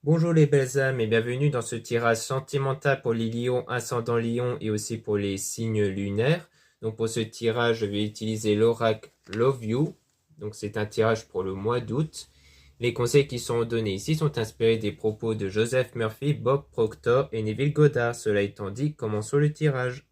Bonjour les belles âmes et bienvenue dans ce tirage sentimental pour les lions, ascendant lion et aussi pour les signes lunaires. Donc pour ce tirage, je vais utiliser l'oracle Love You. Donc c'est un tirage pour le mois d'août. Les conseils qui sont donnés ici sont inspirés des propos de Joseph Murphy, Bob Proctor et Neville Goddard. Cela étant dit, commençons le tirage.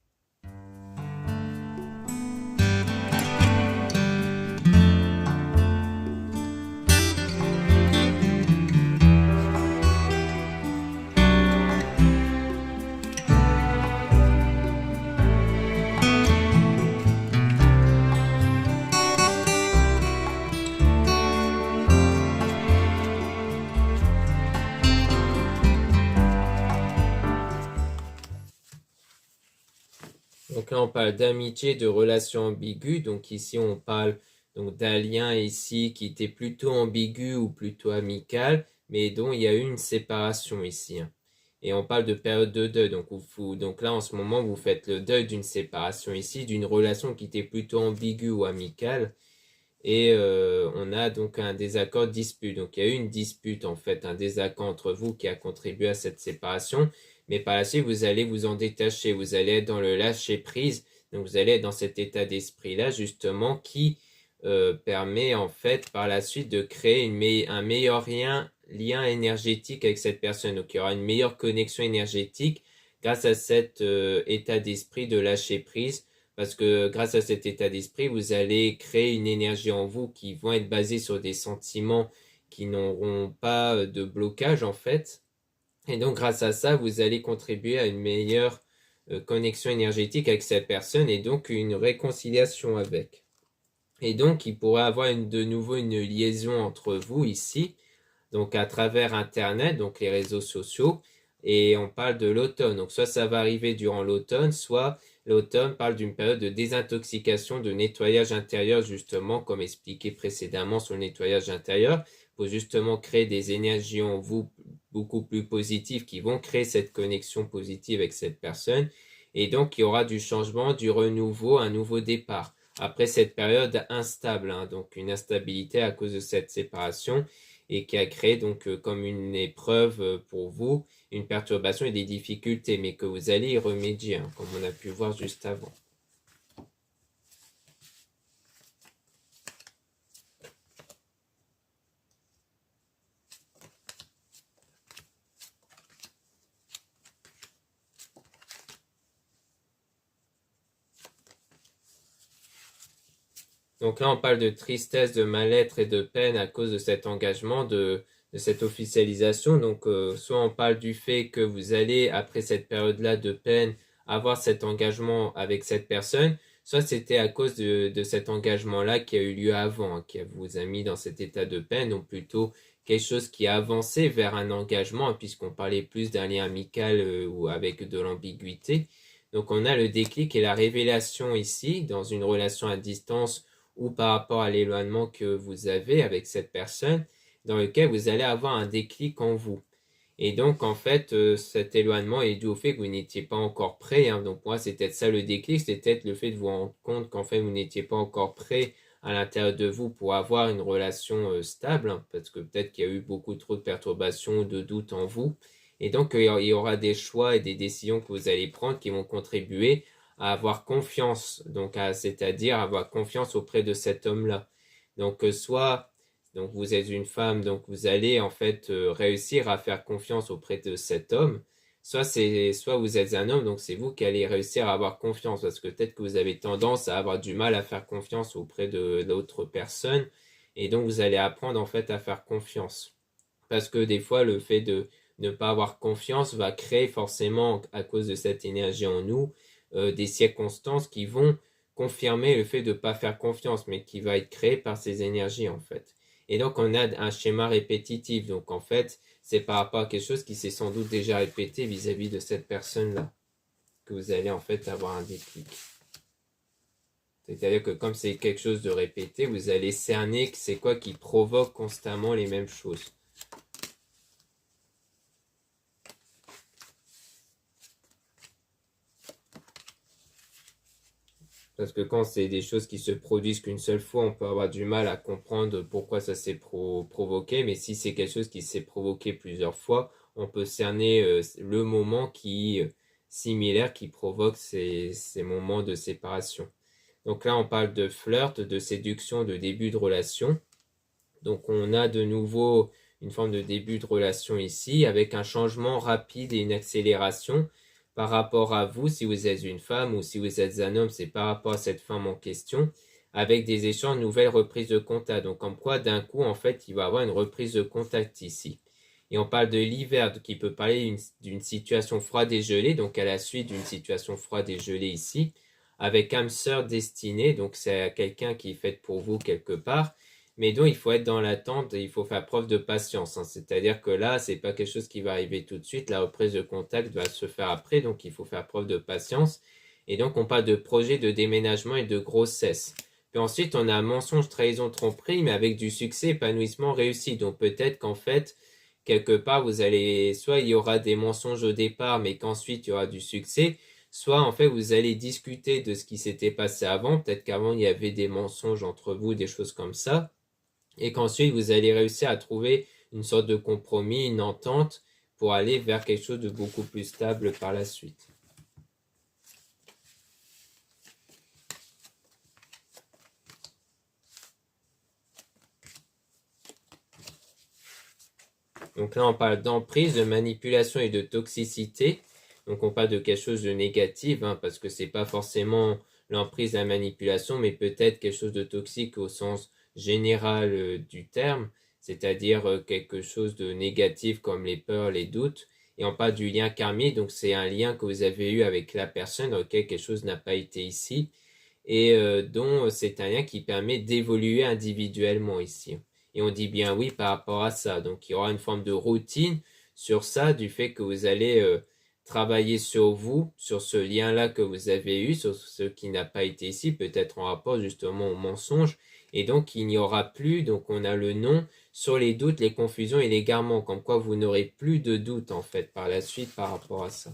Donc là, on parle d'amitié, de relations ambiguës. Donc ici, on parle d'un lien ici qui était plutôt ambigu ou plutôt amical, mais dont il y a eu une séparation ici. Et on parle de période de deuil. Donc là, en ce moment, vous faites le deuil d'une séparation ici, d'une relation qui était plutôt ambiguë ou amicale. Et on a donc un désaccord dispute. Donc il y a eu une dispute, en fait, un désaccord entre vous qui a contribué à cette séparation. Mais par la suite, vous allez vous en détacher, vous allez être dans le lâcher-prise, donc vous allez être dans cet état d'esprit-là, justement, qui permet, en fait, par la suite, de créer un meilleur lien énergétique avec cette personne. Donc, il y aura une meilleure connexion énergétique grâce à cet état d'esprit de lâcher-prise, parce que grâce à cet état d'esprit, vous allez créer une énergie en vous qui vont être basée sur des sentiments qui n'auront pas de blocage, en fait. Et donc, grâce à ça, vous allez contribuer à une meilleure connexion énergétique avec cette personne et donc une réconciliation avec. Et donc, il pourrait avoir de nouveau une liaison entre vous ici, donc à travers Internet, donc les réseaux sociaux, et on parle de l'automne. Donc, soit ça va arriver durant l'automne, soit l'automne parle d'une période de désintoxication, de nettoyage intérieur, justement, comme expliqué précédemment sur le nettoyage intérieur, pour justement créer des énergies en vous beaucoup plus positives qui vont créer cette connexion positive avec cette personne. Et donc, il y aura du changement, du renouveau, un nouveau départ. Après cette période instable, donc une instabilité à cause de cette séparation et qui a créé donc comme une épreuve pour vous, une perturbation et des difficultés, mais que vous allez y remédier, comme on a pu voir juste avant. Donc là, on parle de tristesse, de mal-être et de peine à cause de cet engagement, de cette officialisation. Donc, soit on parle du fait que vous allez, après cette période-là de peine, avoir cet engagement avec cette personne, soit c'était à cause de cet engagement-là qui a eu lieu avant, qui vous a mis dans cet état de peine, ou plutôt quelque chose qui a avancé vers un engagement, puisqu'on parlait plus d'un lien amical ou avec de l'ambiguïté. Donc, on a le déclic et la révélation ici, dans une relation à distance ou par rapport à l'éloignement que vous avez avec cette personne, dans lequel vous allez avoir un déclic en vous. Et donc, en fait, cet éloignement est dû au fait que vous n'étiez pas encore prêt. Donc, moi, c'était ça le déclic, c'était le fait de vous rendre compte qu'en fait, vous n'étiez pas encore prêt à l'intérieur de vous pour avoir une relation stable, parce que peut-être qu'il y a eu beaucoup trop de perturbations, de doutes en vous. Et donc, il y aura des choix et des décisions que vous allez prendre qui vont contribuer à avoir confiance, donc c'est-à-dire avoir confiance auprès de cet homme-là. Donc, donc vous êtes une femme, donc vous allez en fait réussir à faire confiance auprès de cet homme. Soit vous êtes un homme, donc c'est vous qui allez réussir à avoir confiance, parce que peut-être que vous avez tendance à avoir du mal à faire confiance auprès de d'autres personnes, et donc vous allez apprendre en fait à faire confiance. Parce que des fois, le fait de ne pas avoir confiance va créer forcément, à cause de cette énergie en nous, des circonstances qui vont confirmer le fait de ne pas faire confiance, mais qui va être créé par ces énergies en fait. Et donc on a un schéma répétitif. Donc en fait, c'est par rapport à quelque chose qui s'est sans doute déjà répété vis-à-vis de cette personne-là que vous allez en fait avoir un déclic. C'est-à-dire que comme c'est quelque chose de répété, vous allez cerner que c'est quoi qui provoque constamment les mêmes choses. Parce que quand c'est des choses qui se produisent qu'une seule fois, on peut avoir du mal à comprendre pourquoi ça s'est provoqué. Mais si c'est quelque chose qui s'est provoqué plusieurs fois, on peut cerner le moment similaire qui provoque ces moments de séparation. Donc là, on parle de flirt, de séduction, de début de relation. Donc on a de nouveau une forme de début de relation ici, avec un changement rapide et une accélération par rapport à vous, si vous êtes une femme ou si vous êtes un homme, c'est par rapport à cette femme en question, avec des échanges, nouvelles reprises de contact. Donc comme quoi, d'un coup, en fait, il va y avoir une reprise de contact ici. Et on parle de l'hiver, qui peut parler d'une situation froide et gelée, donc à la suite d'une situation froide et gelée ici, avec âme sœur destinée, donc c'est quelqu'un qui est fait pour vous quelque part, mais donc il faut être dans l'attente et il faut faire preuve de patience, hein. C'est-à-dire que là, c'est pas quelque chose qui va arriver tout de suite, la reprise de contact va se faire après, donc il faut faire preuve de patience. Et donc on parle de projet de déménagement et de grossesse. Puis ensuite, on a mensonge, trahison, tromperie, mais avec du succès, épanouissement, réussi. Donc peut-être qu'en fait, quelque part, soit il y aura des mensonges au départ, mais qu'ensuite il y aura du succès, soit en fait vous allez discuter de ce qui s'était passé avant, peut-être qu'avant il y avait des mensonges entre vous, des choses comme ça, et qu'ensuite vous allez réussir à trouver une sorte de compromis, une entente pour aller vers quelque chose de beaucoup plus stable par la suite. Donc là on parle d'emprise, de manipulation et de toxicité. Donc on parle de quelque chose de négatif, hein, parce que c'est pas forcément l'emprise, la manipulation, mais peut-être quelque chose de toxique au sens général du terme, c'est-à-dire quelque chose de négatif comme les peurs, les doutes. Et on parle du lien karmique, donc c'est un lien que vous avez eu avec la personne dans lequel quelque chose n'a pas été ici, et dont c'est un lien qui permet d'évoluer individuellement ici. Et on dit bien oui par rapport à ça. Donc il y aura une forme de routine sur ça, du fait que vous allez travailler sur vous, sur ce lien-là que vous avez eu, sur ce qui n'a pas été ici, peut-être en rapport justement au mensonge. Et donc il n'y aura plus, donc on a le nom, sur les doutes, les confusions et l'égarement, comme quoi vous n'aurez plus de doute en fait par la suite par rapport à ça.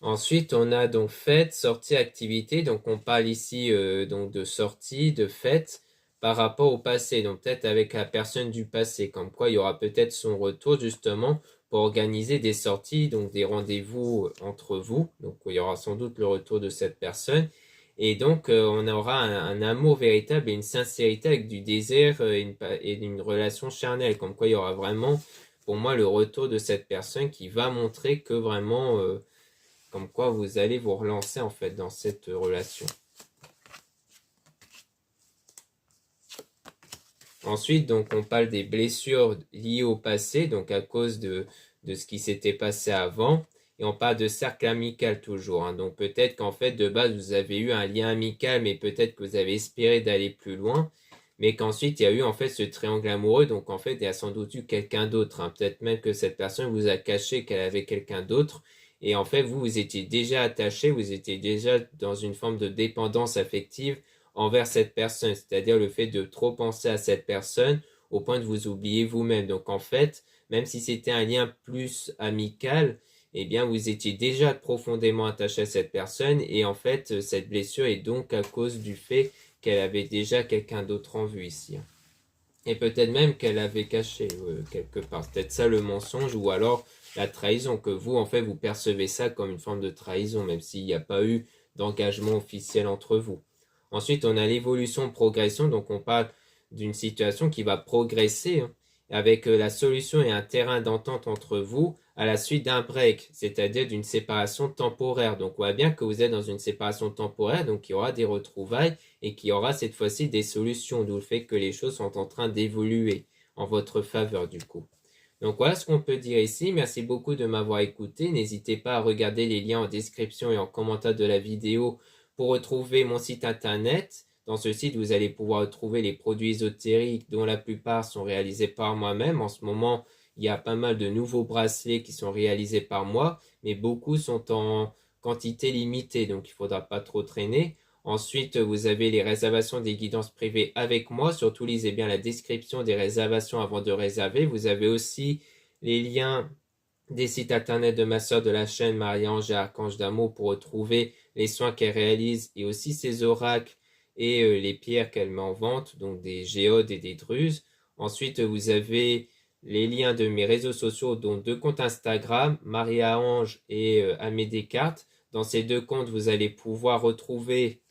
Ensuite, on a donc fête, sortie, activité. Donc, on parle ici donc de sortie, de fête par rapport au passé. Donc, peut-être avec la personne du passé. Comme quoi, il y aura peut-être son retour justement pour organiser des sorties, donc des rendez-vous entre vous. Donc, il y aura sans doute le retour de cette personne. Et donc, on aura un amour véritable et une sincérité avec du désir et une relation charnelle. Comme quoi, il y aura vraiment, pour moi, le retour de cette personne qui va montrer que vraiment... comme quoi vous allez vous relancer en fait dans cette relation. Ensuite, donc on parle des blessures liées au passé, donc à cause de ce qui s'était passé avant. Et on parle de cercle amical toujours, hein. Donc peut-être qu'en fait de base vous avez eu un lien amical, mais peut-être que vous avez espéré d'aller plus loin, mais qu'ensuite il y a eu en fait ce triangle amoureux. Donc en fait il y a sans doute eu quelqu'un d'autre, hein. Peut-être même que cette personne vous a caché qu'elle avait quelqu'un d'autre. Et en fait, vous étiez déjà attaché, vous étiez déjà dans une forme de dépendance affective envers cette personne, c'est-à-dire le fait de trop penser à cette personne au point de vous oublier vous-même. Donc en fait, même si c'était un lien plus amical, eh bien vous étiez déjà profondément attaché à cette personne et en fait cette blessure est donc à cause du fait qu'elle avait déjà quelqu'un d'autre en vue ici. Et peut-être même qu'elle avait caché quelque part. C'est peut-être ça le mensonge ou alors la trahison, que vous, en fait, vous percevez ça comme une forme de trahison, même s'il n'y a pas eu d'engagement officiel entre vous. Ensuite, on a l'évolution, progression, donc on parle d'une situation qui va progresser, hein, avec la solution et un terrain d'entente entre vous à la suite d'un break, c'est-à-dire d'une séparation temporaire. Donc on voit bien que vous êtes dans une séparation temporaire, donc il y aura des retrouvailles et qu'il y aura cette fois-ci des solutions, d'où le fait que les choses sont en train d'évoluer en votre faveur du coup. Donc voilà ce qu'on peut dire ici. Merci beaucoup de m'avoir écouté. N'hésitez pas à regarder les liens en description et en commentaire de la vidéo pour retrouver mon site internet. Dans ce site, vous allez pouvoir retrouver les produits ésotériques dont la plupart sont réalisés par moi-même. En ce moment, il y a pas mal de nouveaux bracelets qui sont réalisés par moi, mais beaucoup sont en quantité limitée, donc il ne faudra pas trop traîner. Ensuite, vous avez les réservations des guidances privées avec moi. Surtout, lisez bien la description des réservations avant de réserver. Vous avez aussi les liens des sites internet de ma sœur de la chaîne Marie-Ange et Archange d'Amour pour retrouver les soins qu'elle réalise et aussi ses oracles et les pierres qu'elle met en vente, donc des géodes et des druses. Ensuite, vous avez les liens de mes réseaux sociaux, dont 2 comptes Instagram, Marie-Ange et Amé Descartes. Dans ces 2 comptes, vous allez pouvoir retrouver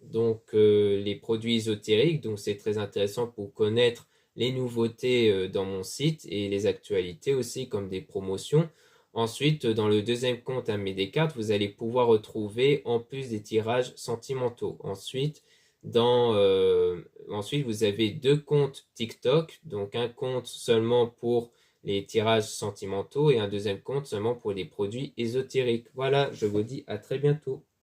donc les produits ésotériques, donc c'est très intéressant pour connaître les nouveautés dans mon site et les actualités aussi comme des promotions. Ensuite, dans le 2e compte Amé Descartes, vous allez pouvoir retrouver en plus des tirages sentimentaux. Ensuite, vous avez 2 comptes TikTok, donc un compte seulement pour les tirages sentimentaux et un 2e compte seulement pour les produits ésotériques. Voilà, je vous dis à très bientôt.